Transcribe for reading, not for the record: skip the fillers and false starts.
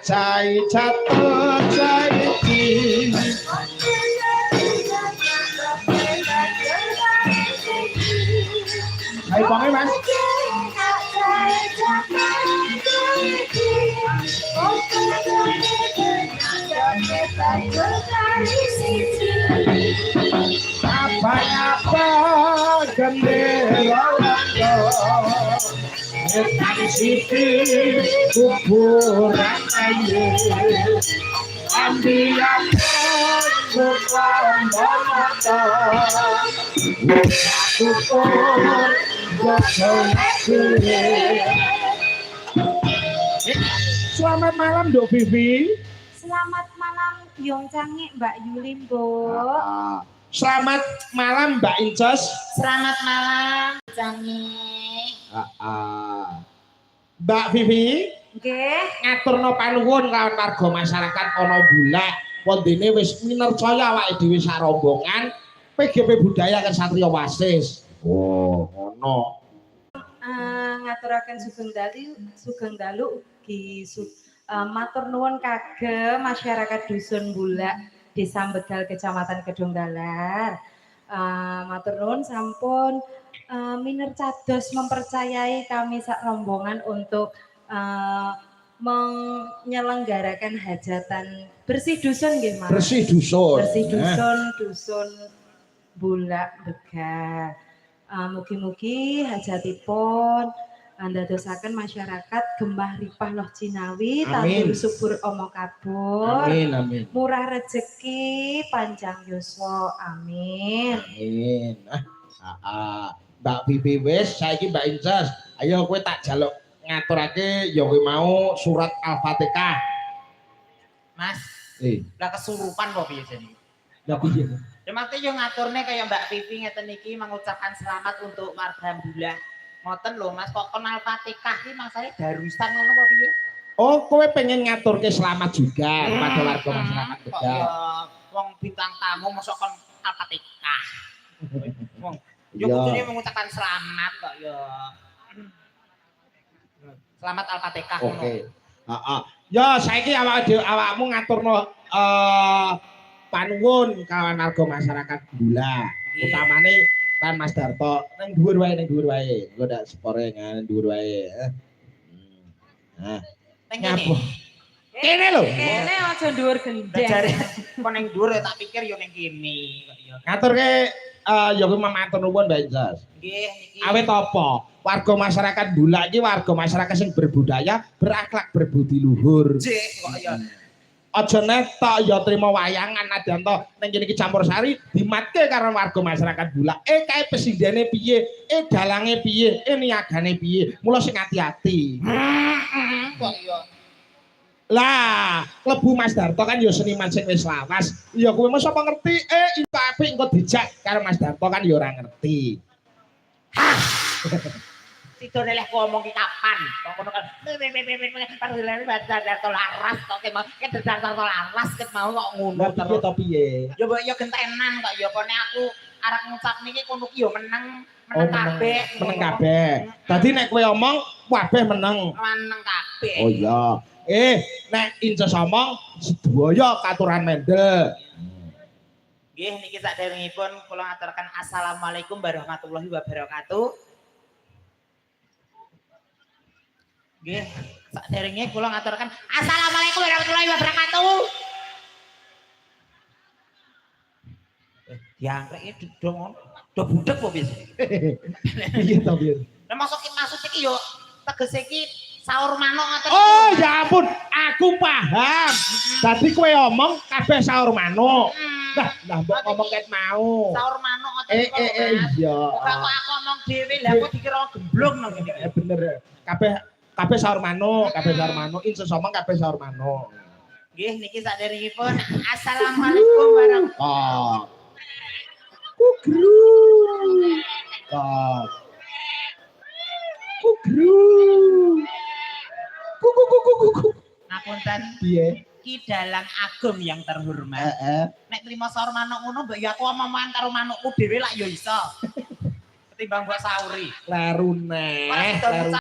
Cai jatuh cai di. Cai ponge Mas. Apa gendera Etan siti kuburan aye ambiyan bukan bonoto kupur Selamat malam Dok Vivi. Selamat malam Yong Cangi Mbak Yuli Mbok. Selamat malam Mbak Incos. Selamat malam Cangi. Mbak Vivi, Nggih. ngaturno panuwun kawan warga masyarakat ana Bulak. Wondene wis minercaya awake dhewe sarombongan PGP Budaya Kesatria Wasis. Oh, ngono. Ngaturaken sugeng dalu ugi matur nuwun kagem masyarakat Dusun Bulak, Desa Begal, Kecamatan Kedunggalar. Matur nuwun sampun minercados mempercayai kami sak rombongan untuk menyelenggarakan hajatan bersih dusun nggih Mas. Bersih dusun. Bersih dusun, dusun Bulak Begal. Mugi-mugi hajatipun ndadosaken masyarakat gembah ripah loh Cinawi, tandur subur omo kabur. Amin amin. Murah rezeki, panjang yuswa. Amin. Amin. Mbak Vivi wis saiki Mbak Incas. Ayo kowe tak jaluk ngaturake ya kowe mau surat Al-Fatihah. Mas. Lah kesurupan kok piye jane? Lah piye? Ya maksudnya yo ngaturne kaya Mbak Vivi ngeten iki mengucapkan selamat untuk warga Bulak. Ngoten lho Mas, kok kenal Fatihah iki maksudnya darusan ngono apa piye? Oh, kowe pengen ngaturke selamat juga kepada warga masyarakat Begal. Ya wong bintang tamu mosok kon Al-Fatihah. Wong yo kudune mengucapkan selamat kok ya. Selamat Al-Fatihah ngono. Oke. Ya saiki awakmu ngaturno panuwun kawan warga masyarakat Bulak. Utamane kan Mas Darto ning dhuwur wae engko ndak sepore nang dhuwur wae. Nah. Nyapa? Kene lho. Kene aja dhuwur gendeng. Jare kok ning dhuwur tak pikir yo ning kene kok ya. Ngaturke ya kuwi matur nuwun Mbak Incas. Nggih niki. Awet apa? Warga masyarakat Bulak iki warga masyarakat sing berbudaya, berakhlak, berbudi luhur. Jek kok ya. Aja netok ya trima wayangan nadyanto ning kene iki Campursari dimatke karo warga masyarakat Bulak. Kae pesindene piye? Dalange piye? Niagane piye? Mula sing ati-ati. Kok ya. Lah, klebu Mas Darto kan ya seniman sing wis lawas. Ya kowe mesti apa ngerti? Iku apik engko dijak karo Mas Darto kan ya ora ngerti. Sidone leh ngomong ki kapan? Kok ngono kan. Padahal Darto laras kok Darto laras ket mau kok ngono terus. Piye? Ya mbok ya gentenan kok ya kene aku arep ngucap niki kono ki yo meneng kabeh. Meneng kabeh. Dadi nek kowe omong kabeh meneng. Meneng kabeh. Oh iya. Nek Incas omong sedaya katuran mendel. Nggih niki saderengipun kula ngaturaken assalamualaikum warahmatullahi wabarakatuh. Nggih, saderenge kula ngaturaken assalamualaikum warahmatullahi wabarakatuh. Diangkrek iki dong do budek apa piye? Piye to piye? Lah masuk iki yo tegese iki sahur manuk ngoten. Oh ya ampun, aku paham. Dadi kowe omong kabeh sahur manuk. Lah mbok ngomong ket mau. Sahur manuk ngoten. Iya. Kok aku omong dhewe lah kok dikira gemblong nang kene. Bener. Kabeh sahur manuk, Incas omong kabeh sahur manuk. Nggih niki saderengipun assalamualaikum warahmatullahi Kugru. Kugru. Kuku. Ngapunten. Piye? Ki dalang agum yang terhormat. Nek trimo sahur manuk ngono mbok ya aku omongan karo manukku dhewe lak ya iso. Ketimbang mbok sahuri. Leru neh.